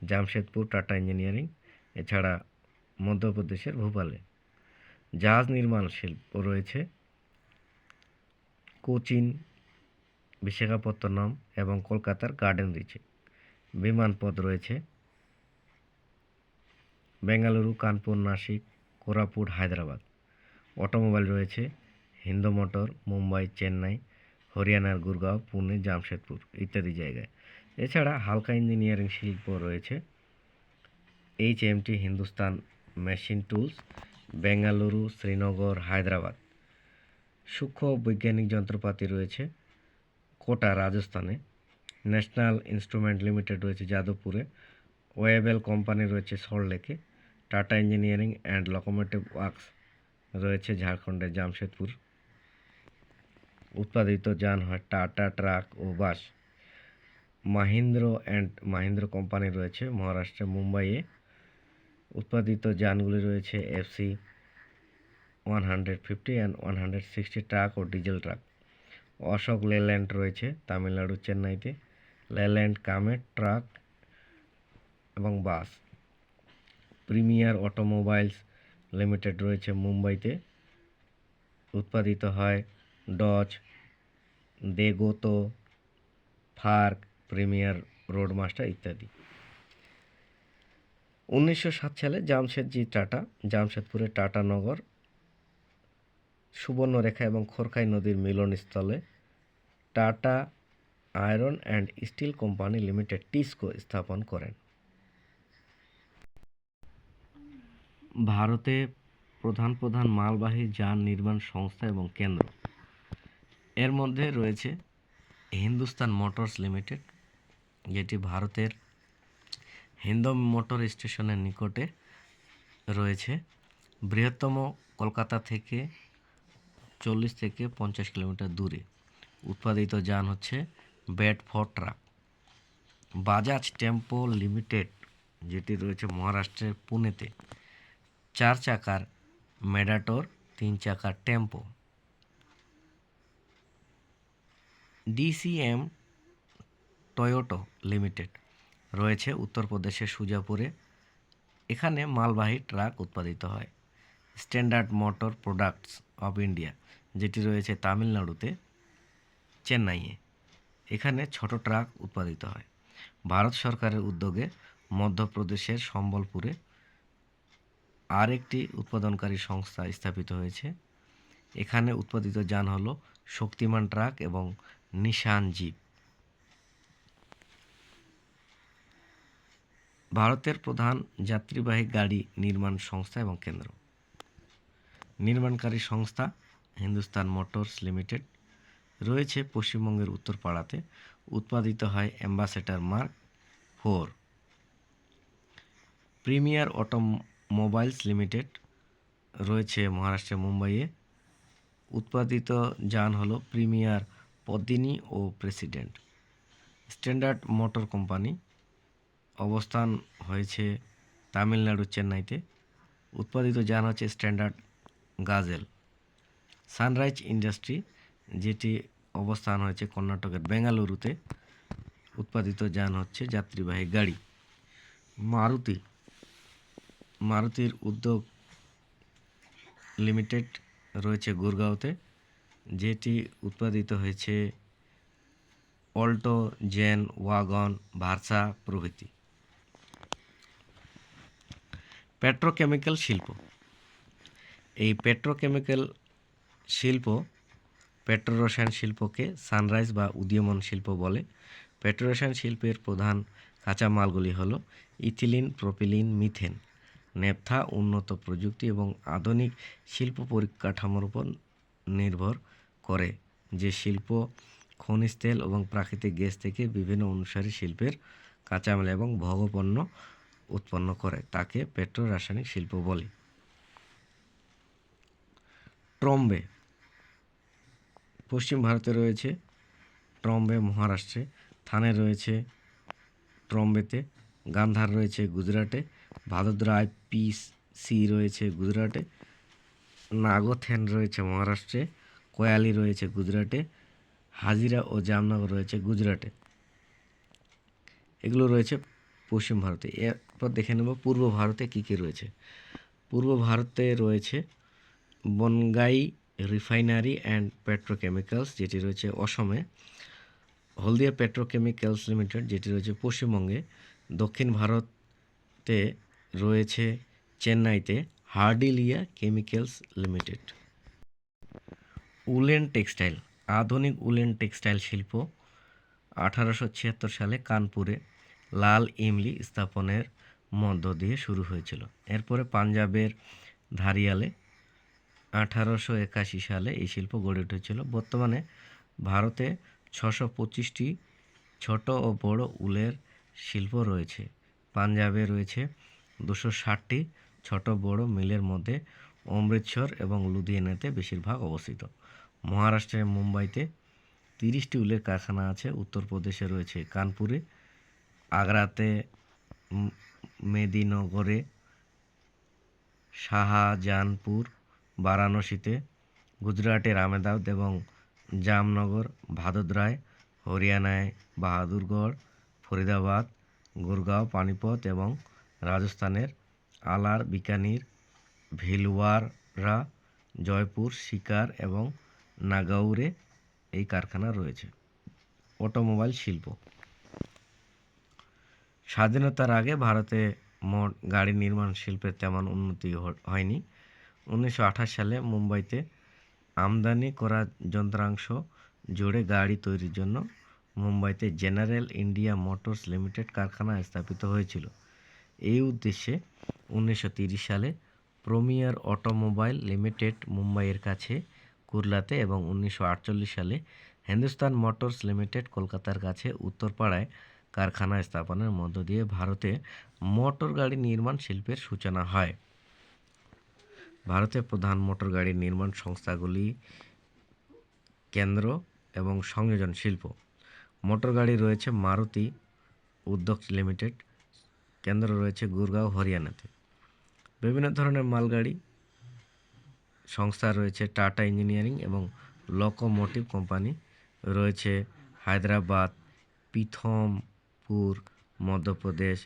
জামশেদপুর টাটা ইঞ্জিনিয়ারিং, এছাড়া মধ্যপ্রদেশের ভোপালে। জাহাজ নির্মাণ শিল্প রয়েছে কোচিন, বিশাখাপত্তনম এবং কলকাতার গার্ডেন রিচে। বিমানপথ রয়েছে বেঙ্গালুরু, কানপুর, নাসিক, কোরাপুট, হায়দ্রাবাদ। অটোমোবাইল রয়েছে হিন্দু মোটর, মুম্বাই, চেন্নাই, হরিয়ানার গুরগাঁও, পুনে, জামশেদপুর ইত্যাদি জায়গায়। এছাড়া হালকা ইঞ্জিনিয়ারিং শিল্প রয়েছে HMT Hindustan machine tools, Bengaluru, Srinagar, Hyderabad. সূক্ষ্ম বৈজ্ঞানিক যন্ত্রপাতি রয়েছে কোটা, রাজস্থানে। ন্যাশনাল ইনস্ট্রুমেন্ট লিমিটেড রয়েছে যাদবপুরে। ওয়েবেল কোম্পানি রয়েছে সল্টলেকে। Tata engineering and locomotive works রয়েছে ঝাড়খণ্ডের জামশেদপুর। উৎপাদিত যান হয় টাটা ট্রাক ও বাস। মাহিন্দ্র কোম্পানি রয়েছে মহারাষ্ট্রের মুম্বাইয়ে। উৎপাদিত যানগুলি রয়েছে FC 150 অ্যান্ড 160 ট্রাক ও ডিজেল ট্রাক। অশোক লেল্যান্ড রয়েছে তামিলনাড়ু, চেন্নাইতে। লেল্যান্ড কামেট ট্রাক এবং বাস। প্রিমিয়ার অটোমোবাইলস লিমিটেড রয়েছে মুম্বাইতে। উৎপাদিত হয় Dodge, DeSoto, Fargo, Premier, Roadmaster ইত্যাদি। 1907 সালে জামশেদজি টাটা জামশেদপুরে টাটানগর, সুবর্ণরেখা এবং খোরখাই নদীর মিলনস্থলে Tata iron and steel company limited TISCO স্থাপন করেন। ভারতে প্রধান প্রধান মালবাহী যান নির্মাণ সংস্থা এবং কেন্দ্র, এর মধ্যে রয়েছে হিন্দুস্তান মোটরস লিমিটেড, যেটি ভারতের হিন্দম মোটর স্টেশনের নিকটে রয়েছে। বৃহত্তম কলকাতা থেকে 40 থেকে 50 কিলোমিটার দূরে। উৎপাদিত যান হচ্ছে Bedford truck. Bajaj tempo limited, যেটি রয়েছে মহারাষ্ট্রের পুনেতে। 4 চাকার মেডাটোর, 3 চাকার টেম্পো। DCM টয়োটো লিমিটেড রয়েছে উত্তরপ্রদেশের সুজাপুরে। এখানে মালবাহী ট্রাক উৎপাদিত হয়। Standard motor products of India, যেটি রয়েছে তামিলনাড়ুতে, চেন্নাইয়ে। এখানে ছোট ট্রাক উৎপাদিত হয়। ভারত সরকারের উদ্যোগে মধ্যপ্রদেশের সম্বলপুরে আরেকটি উৎপাদনকারী সংস্থা স্থাপিত হয়েছে, এখানে উৎপাদিত যান হলো শক্তিমান ট্রাক এবং নিশান জিপ। ভারতের প্রধান যাত্রীবাহী গাড়ি নির্মাণ সংস্থা এবং কেন্দ্র। নির্মাণকারী সংস্থা হিন্দুস্তান মোটরস লিমিটেড, রয়েছে পশ্চিমবঙ্গের উত্তরপাড়াতে। উৎপাদিত হয় ambassador mark 4। Premier automobiles limited, রয়েছে মহারাষ্ট্রের মুম্বাইয়ে। উৎপাদিত যান হলো প্রিমিয়ার পদ্মিনী ও প্রেসিডেন্ট। স্ট্যান্ডার্ড মোটর কোম্পানি, অবস্থান হয়েছে তামিলনাড়ুর চেন্নাইতে। উৎপাদিত যান হচ্ছে স্ট্যান্ডার্ড গাজেল। সানরাইজ ইন্ডাস্ট্রি, যেটি অবস্থান হয়েছে কর্ণাটকের বেঙ্গালুরুতে। উৎপাদিত যান হচ্ছে যাত্রীবাহী গাড়ি। মারুতির উদ্যোগ লিমিটেড, রয়েছে গুরগাঁওতে, যেটি উৎপাদিত হয়েছে অল্টো, জেন, ওয়াগন, ভার্সা প্রভৃতি। পেট্রোকেমিক্যাল শিল্প। এই পেট্রোকেমিক্যাল শিল্প পেট্রোরসায়ন শিল্পকে সানরাইজ বা উদীয়মান শিল্প বলে। পেট্রোরসায়ন শিল্পের প্রধান কাঁচামালগুলি হলো ইথিলিন, প্রোপিলিন, মিথেন, নেপথা। উন্নত প্রযুক্তি এবং আধুনিক শিল্প পরিকাঠামোর উপর নির্ভর করে, যে শিল্প খনিজ তেল এবং প্রাকৃতিক গ্যাস থেকে বিভিন্ন অনুসারী শিল্পের কাঁচামাল এবং ভোগ্যপণ্য উৎপন্ন করে, তাকে পেট্রো রাসায়নিক শিল্প বলে। ট্রম্বে পশ্চিম ভারতে রয়েছে, ট্রম্বে মহারাষ্ট্রে। থানে রয়েছে ট্রম্বেতে। গান্ধার রয়েছে গুজরাটে। ভাদোদরায় পিসি রয়েছে গুজরাটে। নাগোথেন রয়েছে মহারাষ্ট্রে। কোয়ালি রয়েছে গুজরাটে। হাজিরা ও জামনগর রয়েছে গুজরাটে। এগুলো রয়েছে পশ্চিম ভারতে। এরপর দেখে নেব পূর্ব ভারতে কী কী রয়েছে। পূর্ব ভারতে রয়েছে বনগাই রিফাইনারি অ্যান্ড পেট্রোকেমিক্যালস, যেটি রয়েছে অসমে। হলদিয়া পেট্রোকেমিক্যালস লিমিটেড, যেটি রয়েছে পশ্চিমবঙ্গে। দক্ষিণ ভারতে রয়েছে চেন্নাইতে হার্ডিলিয়া কেমিক্যালস লিমিটেড। Woollen textile. আধুনিক উলেন টেক্সটাইল শিল্প 1876 সালে কানপুরে লাল ইমলি স্থাপনের মধ্য দিয়ে শুরু হয়েছিল। এরপরে পাঞ্জাবের ধারিয়ালে 1881 সালে এই শিল্প গড়ে উঠেছিল। বর্তমানে ভারতে 625টি ছোট ও বড় উলের শিল্প রয়েছে। পাঞ্জাবে রয়েছে 260টি ছোট বড় মিলের মধ্যে অমৃতসর এবং লুধিয়ানাতে বেশিরভাগ অবস্থিত। মহারাষ্ট্রের মুম্বাইতে 30টি উলের কারখানা আছে। উত্তরপ্রদেশে রয়েছে কানপুরে, আগ্রাতে, মেদিনীনগরে, শাহজাহানপুর, বারাণসীতে, গুজরাটের আহমেদাবাদ এবং জামনগর, ভাদোদরায়, হরিয়ানায় বাহাদুরগড়, ফরিদাবাদ, গুরগাঁও, পানিপত এবং রাজস্থানের আলার, বিকানির, ভিলওয়ারা, জয়পুর, সিকার এবং নাগাউরে এই কারখানা রয়েছে। অটোমোবাইল শিল্প। স্বাধীনতার আগে ভারতে মোট গাড়ি নির্মাণ শিল্পের তেমন উন্নতি হয়নি। 1928 সালে মুম্বাইতে আমদানি করা যন্ত্রাংশ জোড়ে গাড়ি তৈরির জন্য মুম্বাইতে জেনারেল ইন্ডিয়া মোটরস লিমিটেড কারখানা স্থাপিত হয়েছিল। এই উদ্দেশ্যে 1930 সালে প্রিমিয়ার অটোমোবাইল লিমিটেড মুম্বাইয়ের কাছে কুর্লাতে এবং 1948 সালে হিন্দুস্তান মোটরস লিমিটেড কলকাতার কাছে উত্তরপাড়ায় কারখানা স্থাপনের মধ্য দিয়ে ভারতে মোটর গাড়ি নির্মাণ শিল্পের সূচনা হয়। ভারতের প্রধান মোটর গাড়ি নির্মাণ সংস্থাগুলি কেন্দ্র এবং সংযোজন শিল্প। মোটর গাড়ি রয়েছে মারুতি উদ্যোগ লিমিটেড, কেন্দ্র রয়েছে গুরগাঁও, হরিয়ানাতে। বিভিন্ন ধরনের মালগাড়ি সংস্থা রয়েছে টাটা ইঞ্জিনিয়ারিং এবং লোকোমোটিভ কোম্পানি রয়েছে হায়দ্রাবাদ, পিথমপুর, মধ্যপ্রদেশ,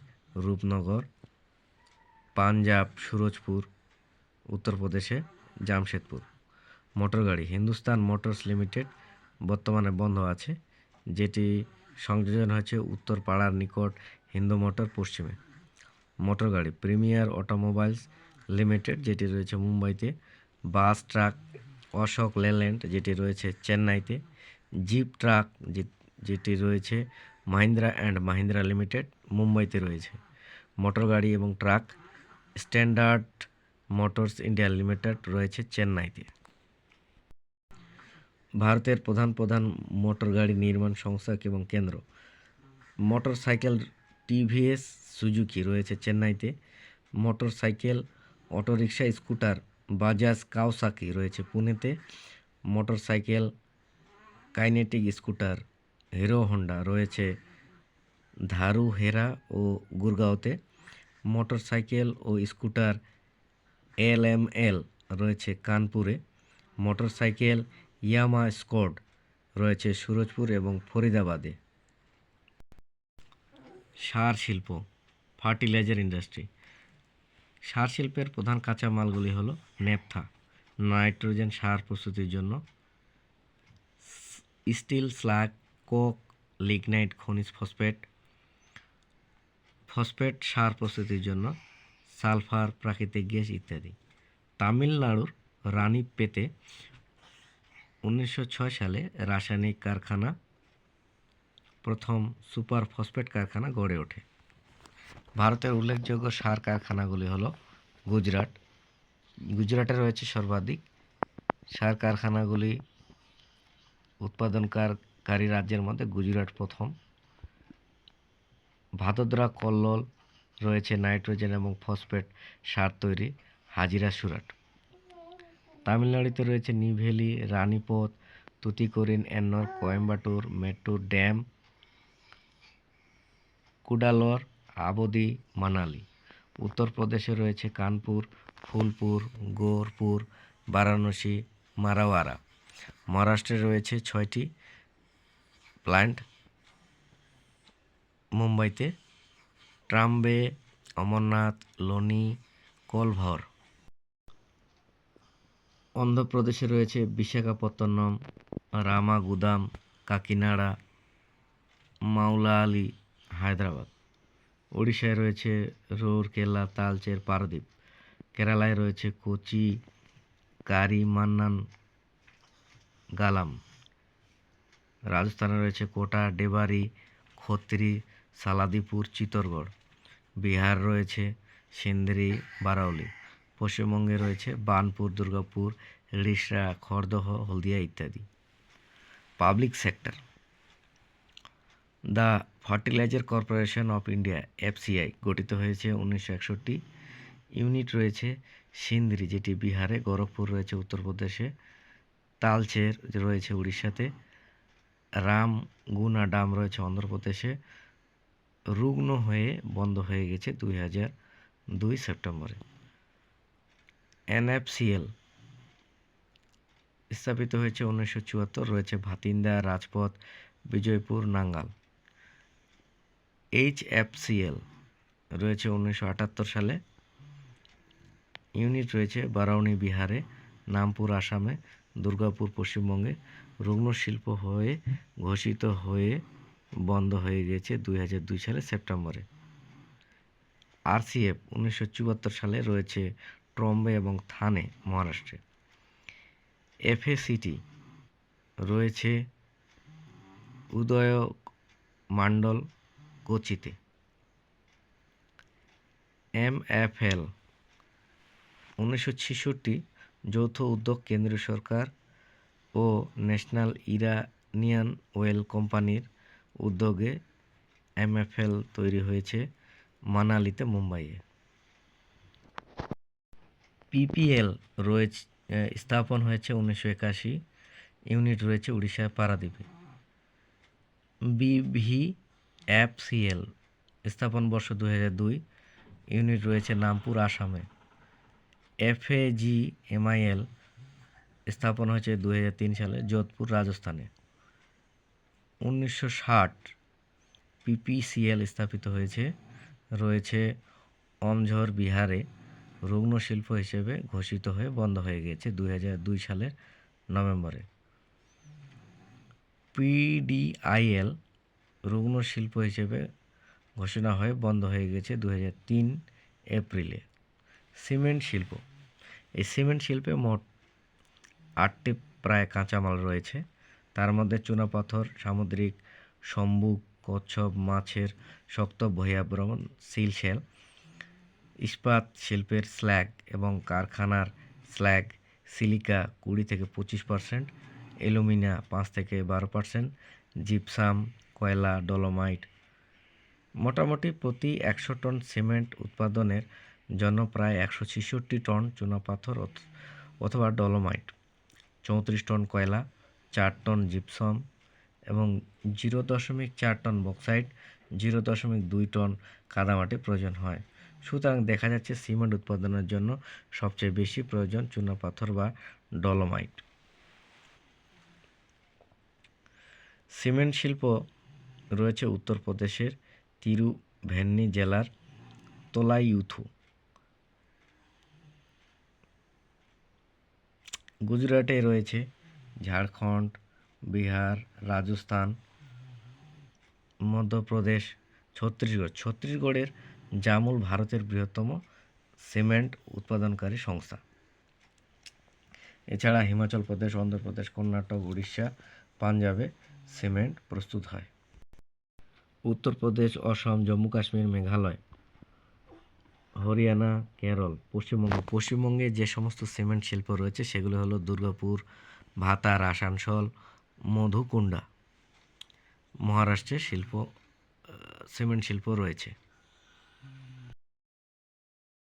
রূপনগর, পাঞ্জাব, সুরজপুর, উত্তরপ্রদেশে জামশেদপুর। মোটর গাড়ি হিন্দুস্তান মোটরস লিমিটেড বর্তমানে বন্ধ আছে, যেটি সংযোজন হয়েছে উত্তরপাড়ার নিকট হিন্দু মোটর পশ্চিমে। মোটর গাড়ি প্রিমিয়ার অটোমোবাইলস লিমিটেড, যেটি রয়েছে মুম্বাইতে। বাস, ট্রাক, অশোক লেল্যান্ড যেটি রয়েছে চেন্নাইতে, জিপ ট্রাক যেটি রয়েছে মাহিন্দ্রা অ্যান্ড মাহিন্দ্রা লিমিটেড মুম্বাইতে রয়েছে, মোটর গাড়ি এবং truck standard motors India limited রয়েছে চেন্নাইতে। ভারতের প্রধান মোটর গাড়ি নির্মাণ সংস্থা এবং কেন্দ্র, মোটর সাইকেল টিভিএস সুজুকি রয়েছে চেন্নাইতে, motorcycle auto rickshaw scooter Bajaj Kawasaki রয়েছে পুনেতে, motorcycle Kinetic scooter Hero Honda রয়েছে ধারুহেরা ও গুরগাঁওতে, মোটর সাইকেল ও স্কুটার এলএমএল রয়েছে কানপুরে, মোটর সাইকেল ইয়ামা স্কোড রয়েছে সুরজপুর এবং ফরিদাবাদে। সার শিল্প, ফার্টিলাইজার ইন্ডাস্ট্রি। সার শিল্পের প্রধান কাঁচামালগুলি হলো ন্যাপথা নাইট্রোজেন সার প্রস্তুতির জন্য, স্টিল স্লাগ, কোক, লিগনাইট খনিজ ফসফেট, ফসফেট সার প্রস্তুতির জন্য, সালফার প্রাকৃতিক গ্যাস ইত্যাদি। তামিলনাড়ুর রানীপেতে 1906 সালে রাসায়নিক কারখানা প্রথম সুপার ফসফেট কারখানা গড়ে ওঠে। ভারতের উল্লেখযোগ্য সার কারখানাগুলি হলো গুজরাটে রয়েছে সর্বাধিক সার কারখানাগুলি উৎপাদনকারী রাজ্যের মধ্যে গুজরাট প্রথম। ভাদোদরা কল্লোল রয়েছে নাইট্রোজেন এবং ফসফেট সার তৈরি, হাজিরা সুরাট। তামিলনাড়ুতে রয়েছে নিভেলি, রানীপথ, তুতিকোরিন, এন্নর, কোয়েম্বাটুর, মেট্টুর ড্যাম, কুডালোর, আবদি, মানালি। উত্তরপ্রদেশে রয়েছে কানপুর, ফুলপুর, গোরপুর, বারাণসী, মারাওয়ারা। মহারাষ্ট্রে রয়েছে 6টি প্ল্যান্ট, মুম্বাইতে ট্রাম্বে, অমরনাথ, লোনি, কোলভর। অন্ধ্রপ্রদেশে রয়েছে বিশাখাপত্তনম, রামাগুদাম, কাকিনাড়া, মাউলালি, হায়দ্রাবাদ। ওড়িশায় রয়েছে রৌরকেলা, তালচের, পারাদ্বীপ। কেরালায় রয়েছে কোচি, কারিমান্নান, গালাম। রাজস্থানে রয়েছে কোটা, ডেবারি, খত্রি, সালাদিপুর, চিত্তরগড়। বিহার রয়েছে সিন্দ্রি, বারাউলি। পশ্চিমবঙ্গে রয়েছে বার্নপুর, দুর্গাপুর, রিষড়া, খড়দহ, হলদিয়া ইত্যাদি। Public sector, the fertiliser corporation of India FCI গঠিত হয়েছে 1961। ইউনিট রয়েছে সিন্দ্রি যেটি বিহারে, গোরখপুর রয়েছে উত্তরপ্রদেশে, তালচের রয়েছে উড়িষ্যাতে, রামগুনাডাম রয়েছে অন্ধ্রপ্রদেশে। রুগ্ন হয়ে বন্ধ হয়ে গেছে 2002 সেপ্টেম্বরে। এনএফসিএল স্থাপিত হয়েছে 1974, রয়েছে ভাতিন্দা, রাজপথ, বিজয়পুর, নাঙ্গাল। এইচএফসিএল রয়েছে 1978 সালে। ইউনিট রয়েছে বারাউনি বিহারে, নামপুর আসামে, দুর্গাপুর পশ্চিমবঙ্গে। রুগ্ন শিল্প হয়ে ঘোষিত হয়ে বন্ধ হয়ে গেছে 2002 সালে সেপ্টেম্বরে। আরসিএফ 1974 সালে, রয়েছে ট্রম্বে এবং থানে, মহারাষ্ট্রে। এফএসিটি রয়েছে উদয়মান্ডল, কোচিতে। এমএফএল 1966 যৌথ উদ্যোগ, কেন্দ্রীয় সরকার ও ন্যাশনাল ইরানিয়ান অয়েল কোম্পানির উদ্যোগে এমএফএল তৈরি হয়েছে মানালিতে, মুম্বাইয়ে। পিপিএল রয়েছে স্থাপন হয়েছে 1981। ইউনিট রয়েছে উড়িষ্যার পারাদ্বীপে। বিভিএফসিএল স্থাপন বর্ষ 2002। ইউনিট রয়েছে নামপুর আসামে। এফএজিএমআইএল স্থাপন হয়েছে 2003 সালে, যোধপুর রাজস্থানে। 1960 পিপিসিএল স্থাপিত হয়েছে, রয়েছে অমঝর বিহারে। রুগ্ন শিল্প হিসেবে ঘোষিত হয়ে বন্ধ হয়ে গেছে 2002 সালের নভেম্বরে। পিডিআইএল রুগ্ন শিল্প হিসেবে ঘোষণা হয়ে বন্ধ হয়ে গেছে 2003 এপ্রিলে। সিমেন্ট শিল্প, এই সিমেন্ট শিল্পে মোট 8টি প্রায় কাঁচামাল রয়েছে। তার মধ্যে চুনাপাথর, সামুদ্রিক সম্বুক, কচ্ছপ, মাছের শক্ত বহিরাবরণ, সিলশেল, ইস্পাত শিল্পের স্ল্যাগ এবং কারখানার স্ল্যাগ, সিলিকা 20-25%, অ্যালুমিনা 5-12%, জিপসাম, কয়লা, ডলোমাইট। মোটামুটি প্রতি 100 টন সিমেন্ট উৎপাদনের জন্য প্রায় 166 টন চুনাপাথর অথবা ডলোমাইট, 34 টন কয়লা, 4 টন জিপসাম এবং 0.4 টন বক্সাইট, 0.2 টন কাদামাটি প্রয়োজন হয়। সুতরাং দেখা যাচ্ছে সিমেন্ট উৎপাদনের জন্য সবচেয়ে বেশি প্রয়োজন চুনাপাথর বা ডলোমাইট। সিমেন্ট শিল্প রয়েছে উত্তরপ্রদেশের তিরুভেন্নি জেলার তোলাইউথু, গুজরাটে রয়েছে, ঝাড়খণ্ড, বিহার, রাজস্থান, মধ্যপ্রদেশ, ছত্তিশগড়ের জামুল ভারতের বৃহত্তম সিমেন্ট উৎপাদনকারী সংস্থা। এছাড়া হিমাচল প্রদেশ, অন্ধ্রপ্রদেশ, কর্ণাটক, উড়িষ্যা, পাঞ্জাবে সিমেন্ট প্রস্তুত হয়। উত্তরপ্রদেশ, অসম, জম্মু কাশ্মীর, মেঘালয়, হরিয়ানা, কেরল, পশ্চিমবঙ্গে যে সমস্ত সিমেন্ট শিল্প রয়েছে সেগুলো হলো দুর্গাপুর, ভাতার, আসানসোল, মধুকুন্ডা। মহারাষ্ট্রে সিমেন্ট শিল্প রয়েছে।